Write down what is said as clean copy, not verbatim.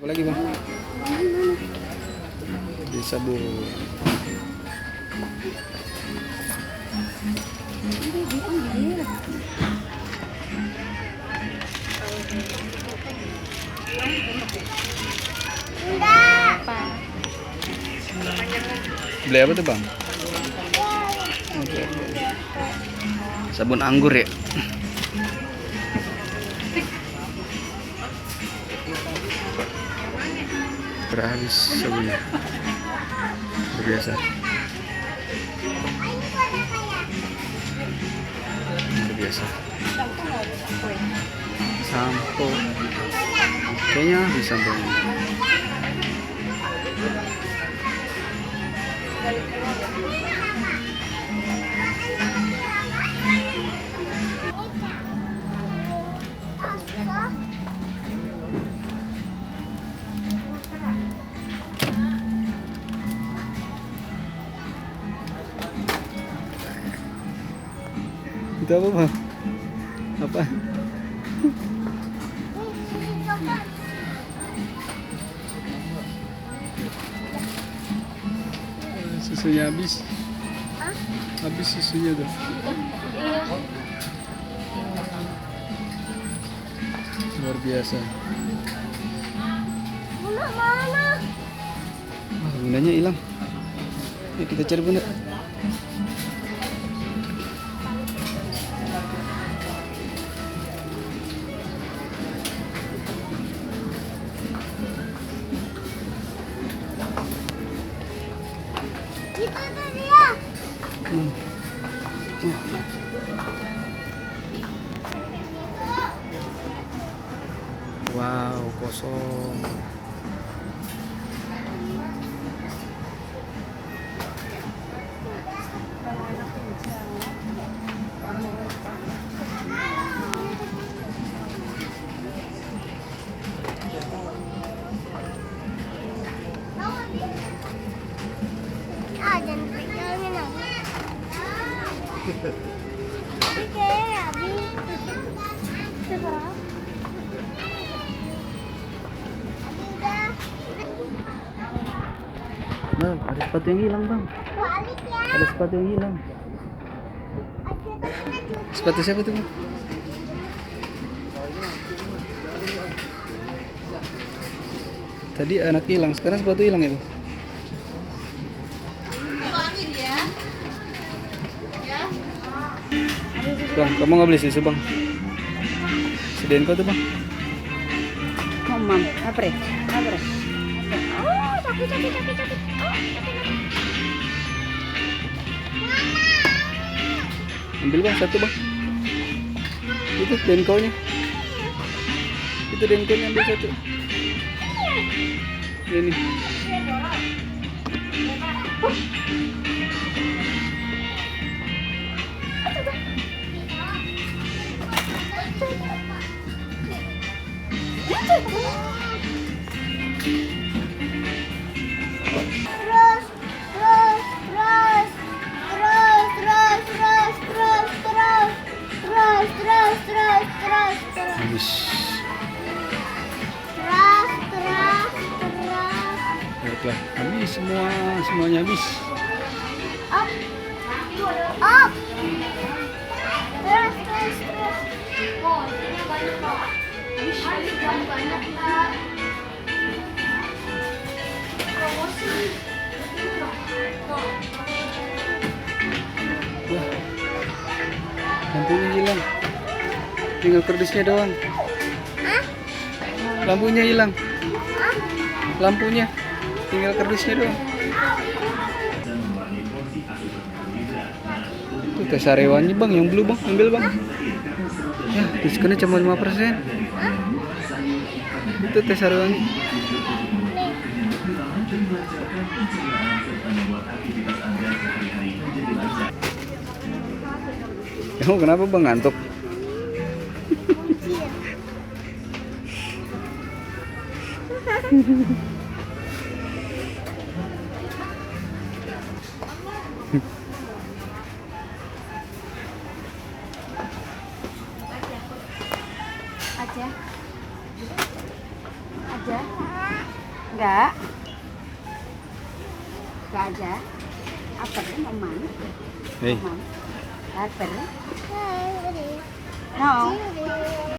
Apa lagi bang? Di sabun. Beli apa tuh bang? Sabun anggur ya? Berhabis sabunnya. Biasa. Biasa. Sampo. Kayaknya habis sampo. Itu apa bang? Apa? Susunya habis. Habis susunya tuh. Luar biasa. Bunda mana? Bundanya hilang. Yuk kita cari bunda. Itu tuh dia. Wow, kosong. Jangan pegangin aku. Tapi kayaknya habis. Coba. Bang, ada sepatu yang hilang bang. Balik ya. Ada sepatu yang hilang. Sepatu siapa tuh bang? Tadi anak hilang, sekarang sepatu hilang itu. Bang, kamu nggak beli susu bang? Sediain kau tuh bang. Mamam, apre. Oh, sakit. Ambil bang, satu bang. Itu denkonya. Itu denkonya, ambil satu. Ini. Terus. Habis. Baiklah, habis semuanya habis. Up. Terus. Oh, ini banyak banyak. Wah, lampunya hilang. Tinggal kardusnya doang. Lampunya hilang. Lampunya tinggal kardusnya doang. Itu tes sarewannya bang, yang blue bang, ambil bang. Ya, diskonnya cuma 5%. Itu tes sarewannya. Kamu kenapa bang, ngantuk? Aja. Enggak. Enggak aja. Apa sih Mama? Hei. Mama. Lapar. Hai, No. Udah.